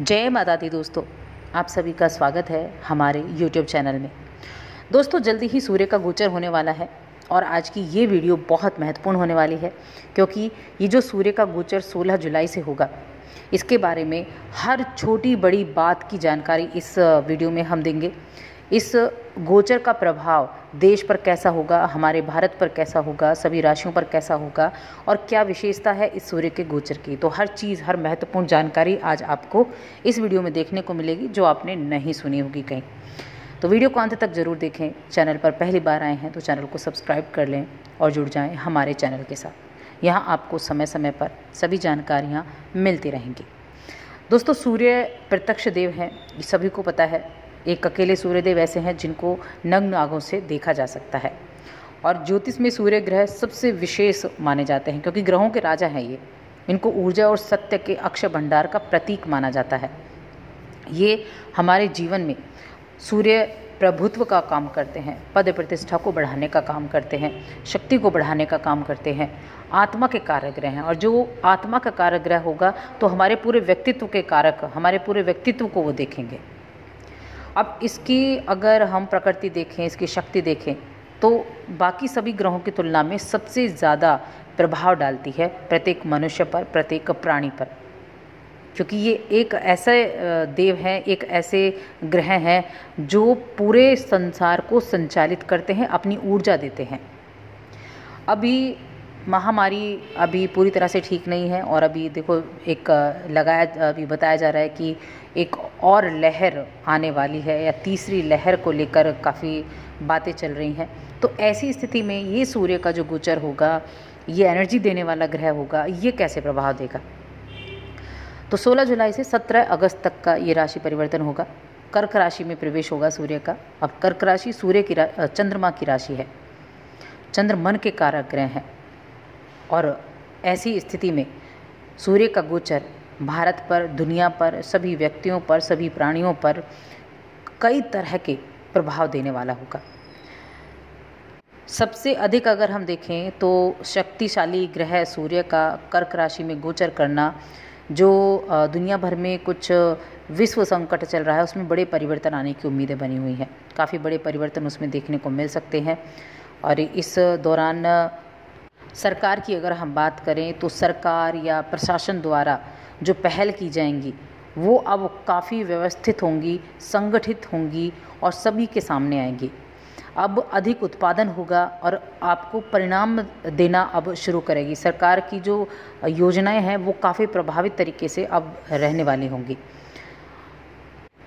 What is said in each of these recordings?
जय माता दी दोस्तों, आप सभी का स्वागत है हमारे YouTube चैनल में। दोस्तों, जल्दी ही सूर्य का गोचर होने वाला है और आज की ये वीडियो बहुत महत्वपूर्ण होने वाली है क्योंकि ये जो सूर्य का गोचर 16 जुलाई से होगा, इसके बारे में हर छोटी बड़ी बात की जानकारी इस वीडियो में हम देंगे। इस गोचर का प्रभाव देश पर कैसा होगा, हमारे भारत पर कैसा होगा, सभी राशियों पर कैसा होगा और क्या विशेषता है इस सूर्य के गोचर की, तो हर चीज़, हर महत्वपूर्ण जानकारी आज आपको इस वीडियो में देखने को मिलेगी जो आपने नहीं सुनी होगी कहीं। तो वीडियो को अंत तक ज़रूर देखें। चैनल पर पहली बार आए हैं तो चैनल को सब्सक्राइब कर लें और जुड़ जाएं हमारे चैनल के साथ। यहाँ आपको समय समय पर सभी जानकारियाँ मिलती रहेंगी। दोस्तों, सूर्य प्रत्यक्ष देव हैं, ये सभी को पता है। एक अकेले सूर्यदेव ऐसे हैं जिनको नग्न आंखों से देखा जा सकता है और ज्योतिष में सूर्य ग्रह सबसे विशेष माने जाते हैं क्योंकि ग्रहों के राजा हैं ये। इनको ऊर्जा और सत्य के अक्षय भंडार का प्रतीक माना जाता है। ये हमारे जीवन में सूर्य प्रभुत्व का काम करते हैं, पद प्रतिष्ठा को बढ़ाने का काम करते हैं, शक्ति को बढ़ाने का काम करते हैं, आत्मा के कारक ग्रह हैं। और जो आत्मा का कारक ग्रह होगा तो हमारे पूरे व्यक्तित्व के कारक, हमारे पूरे व्यक्तित्व को वो देखेंगे। अब इसकी अगर हम प्रकृति देखें, इसकी शक्ति देखें तो बाकी सभी ग्रहों की तुलना में सबसे ज़्यादा प्रभाव डालती है प्रत्येक मनुष्य पर, प्रत्येक प्राणी पर, क्योंकि ये एक ऐसे देव हैं, एक ऐसे ग्रह हैं जो पूरे संसार को संचालित करते हैं, अपनी ऊर्जा देते हैं। अभी महामारी अभी पूरी तरह से ठीक नहीं है और अभी देखो अभी बताया जा रहा है कि एक और लहर आने वाली है या तीसरी लहर को लेकर काफ़ी बातें चल रही हैं। तो ऐसी स्थिति में ये सूर्य का जो गोचर होगा, ये एनर्जी देने वाला ग्रह होगा, ये कैसे प्रभाव देगा। तो 16 जुलाई से 17 अगस्त तक का ये राशि परिवर्तन होगा। कर्क राशि में प्रवेश होगा सूर्य का। अब कर्क राशि सूर्य की चंद्रमा की राशि है, चंद्र मन के कारक ग्रह हैं और ऐसी स्थिति में सूर्य का गोचर भारत पर, दुनिया पर, सभी व्यक्तियों पर, सभी प्राणियों पर कई तरह के प्रभाव देने वाला होगा। सबसे अधिक अगर हम देखें तो शक्तिशाली ग्रह सूर्य का कर्क राशि में गोचर करना, जो दुनिया भर में कुछ विश्व संकट चल रहा है उसमें बड़े परिवर्तन आने की उम्मीदें बनी हुई हैं। काफ़ी बड़े परिवर्तन उसमें देखने को मिल सकते हैं। और इस दौरान सरकार की अगर हम बात करें तो सरकार या प्रशासन द्वारा जो पहल की जाएंगी वो अब काफ़ी व्यवस्थित होंगी, संगठित होंगी और सभी के सामने आएंगी। अब अधिक उत्पादन होगा और आपको परिणाम देना अब शुरू करेगी। सरकार की जो योजनाएं हैं वो काफ़ी प्रभावित तरीके से अब रहने वाली होंगी,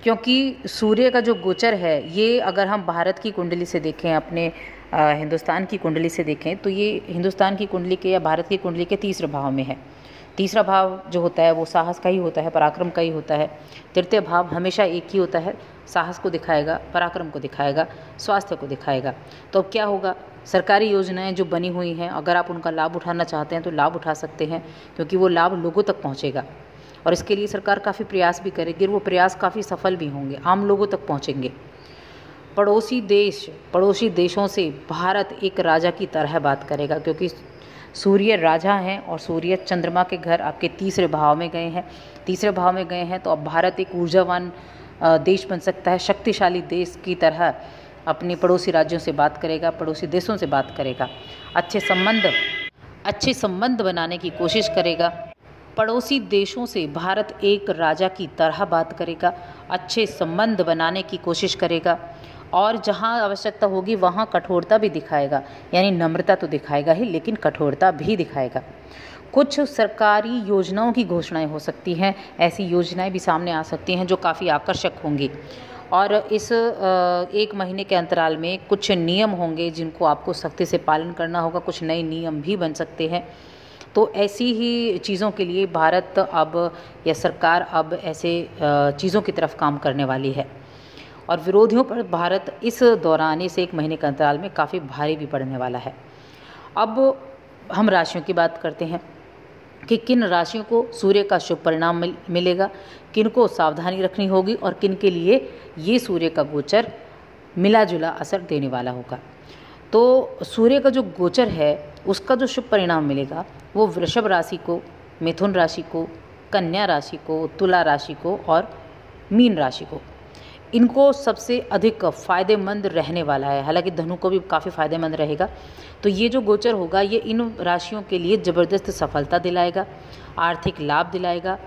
क्योंकि सूर्य का जो गोचर है ये अगर हम भारत की कुंडली से देखें, अपने हिंदुस्तान की कुंडली से देखें तो ये हिंदुस्तान की कुंडली के या भारत की कुंडली के तीसरे भाव में है। तीसरा भाव जो होता है वो साहस का ही होता है, पराक्रम का ही होता है। तृतीय भाव हमेशा एक ही होता है, साहस को दिखाएगा, पराक्रम को दिखाएगा, स्वास्थ्य को दिखाएगा। तो अब क्या होगा, सरकारी योजनाएं जो बनी हुई हैं अगर आप उनका लाभ उठाना चाहते हैं तो लाभ उठा सकते हैं, क्योंकि वो लाभ लोगों तक पहुँचेगा और इसके लिए सरकार काफ़ी प्रयास भी करेगी और वो प्रयास काफ़ी सफल भी होंगे, आम लोगों तक पहुँचेंगे। पड़ोसी देशों से भारत एक राजा की तरह बात करेगा, क्योंकि सूर्य राजा हैं और सूर्य चंद्रमा के घर आपके तीसरे भाव में गए हैं। तीसरे भाव में गए हैं तो अब भारत एक ऊर्जावान देश बन सकता है, शक्तिशाली देश की तरह अपने पड़ोसी राज्यों से बात करेगा, पड़ोसी देशों से बात करेगा, अच्छे संबंध बनाने की कोशिश करेगा। पड़ोसी देशों से भारत एक राजा की तरह बात करेगा, अच्छे संबंध बनाने की कोशिश करेगा और जहाँ आवश्यकता होगी वहाँ कठोरता भी दिखाएगा। यानी नम्रता तो दिखाएगा ही, लेकिन कठोरता भी दिखाएगा। कुछ सरकारी योजनाओं की घोषणाएं हो सकती हैं, ऐसी योजनाएं भी सामने आ सकती हैं जो काफ़ी आकर्षक होंगी। और इस एक महीने के अंतराल में कुछ नियम होंगे जिनको आपको सख्ती से पालन करना होगा। कुछ नए नियम भी बन सकते हैं। तो ऐसी ही चीज़ों के लिए भारत अब या सरकार अब ऐसे चीज़ों की तरफ काम करने वाली है और विरोधियों पर भारत इस दौरान, इस एक महीने के अंतराल में काफ़ी भारी भी पड़ने वाला है। अब हम राशियों की बात करते हैं कि किन राशियों को सूर्य का शुभ परिणाम मिलेगा, किन को सावधानी रखनी होगी और किन के लिए ये सूर्य का गोचर मिला जुला असर देने वाला होगा। तो सूर्य का जो गोचर है उसका जो शुभ परिणाम मिलेगा वो वृषभ राशि को, मिथुन राशि को, कन्या राशि को, तुला राशि को और मीन राशि को, इनको सबसे अधिक फ़ायदेमंद रहने वाला है। हालांकि धनु को भी काफ़ी फ़ायदेमंद रहेगा। तो ये जो गोचर होगा ये इन राशियों के लिए ज़बरदस्त सफलता दिलाएगा, आर्थिक लाभ दिलाएगा,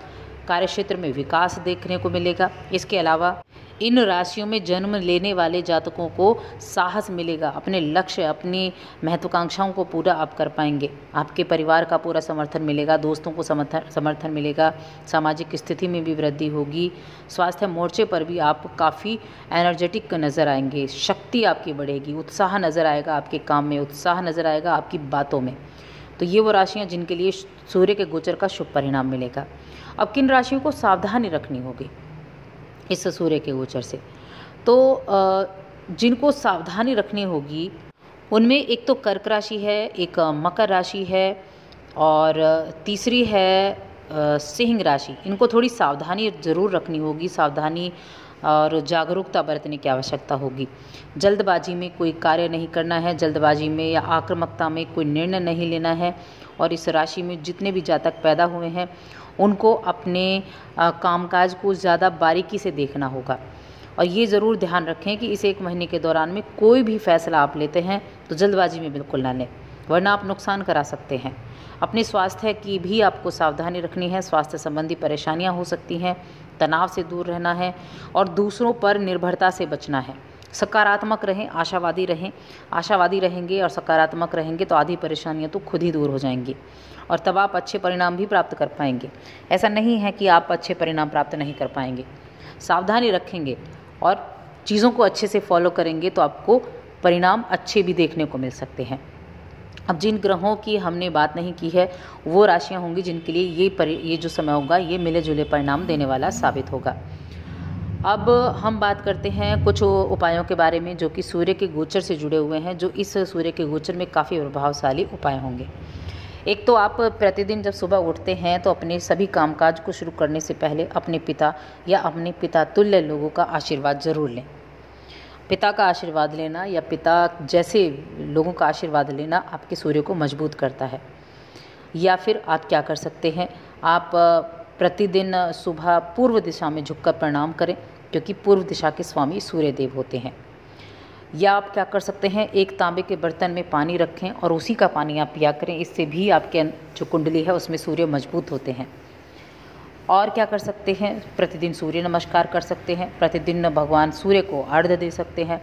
कार्यक्षेत्र में विकास देखने को मिलेगा। इसके अलावा इन राशियों में जन्म लेने वाले जातकों को साहस मिलेगा, अपने लक्ष्य, अपनी महत्वाकांक्षाओं को पूरा आप कर पाएंगे। आपके परिवार का पूरा समर्थन मिलेगा, दोस्तों को समर्थन मिलेगा, सामाजिक स्थिति में भी वृद्धि होगी, स्वास्थ्य मोर्चे पर भी आप काफ़ी एनर्जेटिक नज़र आएंगे, शक्ति आपकी बढ़ेगी, उत्साह नज़र आएगा, आपके काम में उत्साह नज़र आएगा, आपकी बातों में। तो ये वो राशियाँ जिनके लिए सूर्य के गोचर का शुभ परिणाम मिलेगा। अब किन राशियों को सावधानी रखनी होगी इस सूर्य के गोचर से? तो जिनको सावधानी रखनी होगी उनमें एक तो कर्क राशि है, एक मकर राशि है और तीसरी है सिंह राशि। इनको थोड़ी सावधानी ज़रूर रखनी होगी, सावधानी और जागरूकता बरतने की आवश्यकता होगी। जल्दबाजी में कोई कार्य नहीं करना है, जल्दबाजी में या आक्रामकता में कोई निर्णय नहीं लेना है। और इस राशि में जितने भी जातक पैदा हुए हैं उनको अपने कामकाज को ज़्यादा बारीकी से देखना होगा। और ये ज़रूर ध्यान रखें कि इस 1 महीने के दौरान में कोई भी फैसला आप लेते हैं तो जल्दबाजी में बिल्कुल ना लें, वरना आप नुकसान करा सकते हैं। अपने स्वास्थ्य की भी आपको सावधानी रखनी है, स्वास्थ्य संबंधी परेशानियां हो सकती हैं, तनाव से दूर रहना है और दूसरों पर निर्भरता से बचना है। सकारात्मक रहें, आशावादी रहें। आशावादी रहेंगे और सकारात्मक रहेंगे तो आधी परेशानियां तो खुद ही दूर हो जाएंगी और तब आप अच्छे परिणाम भी प्राप्त कर पाएंगे। ऐसा नहीं है कि आप अच्छे परिणाम प्राप्त नहीं कर पाएंगे। सावधानी रखेंगे और चीज़ों को अच्छे से फॉलो करेंगे तो आपको परिणाम अच्छे भी देखने को मिल सकते हैं। अब जिन ग्रहों की हमने बात नहीं की है वो राशियां होंगी जिनके लिए ये जो समय होगा ये मिले जुले परिणाम देने वाला साबित होगा। अब हम बात करते हैं कुछ उपायों के बारे में जो कि सूर्य के गोचर से जुड़े हुए हैं, जो इस सूर्य के गोचर में काफ़ी प्रभावशाली उपाय होंगे। एक तो आप प्रतिदिन जब सुबह उठते हैं तो अपने सभी कामकाज को शुरू करने से पहले अपने पिता या अपने पिता तुल्य लोगों का आशीर्वाद ज़रूर लें। पिता का आशीर्वाद लेना या पिता जैसे लोगों का आशीर्वाद लेना आपके सूर्य को मजबूत करता है। या फिर आप क्या कर सकते हैं, आप प्रतिदिन सुबह पूर्व दिशा में झुककर प्रणाम करें क्योंकि पूर्व दिशा के स्वामी सूर्य देव होते हैं। या आप क्या कर सकते हैं, एक तांबे के बर्तन में पानी रखें और उसी का पानी आप पिया करें। इससे भी आपके जो कुंडली है उसमें सूर्य मजबूत होते हैं। और क्या कर सकते हैं, प्रतिदिन सूर्य नमस्कार कर सकते हैं, प्रतिदिन भगवान सूर्य को अर्घ्य दे सकते हैं।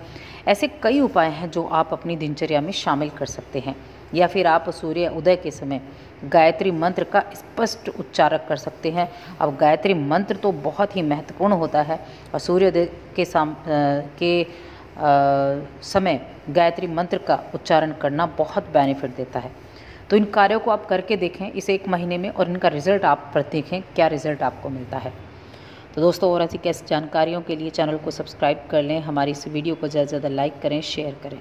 ऐसे कई उपाय हैं जो आप अपनी दिनचर्या में शामिल कर सकते हैं। या फिर आप सूर्य उदय के समय गायत्री मंत्र का स्पष्ट उच्चारण कर सकते हैं। अब गायत्री मंत्र तो बहुत ही महत्वपूर्ण होता है और सूर्योदय के समय गायत्री मंत्र का उच्चारण करना बहुत बेनिफिट देता है। तो इन कार्यों को आप करके देखें इस 1 महीने में और इनका रिज़ल्ट आप देखें क्या रिज़ल्ट आपको मिलता है। तो दोस्तों और ऐसी कैसी जानकारियों के लिए चैनल को सब्सक्राइब कर लें, हमारी इस वीडियो को ज़्यादा से ज़्यादा लाइक करें, शेयर करें।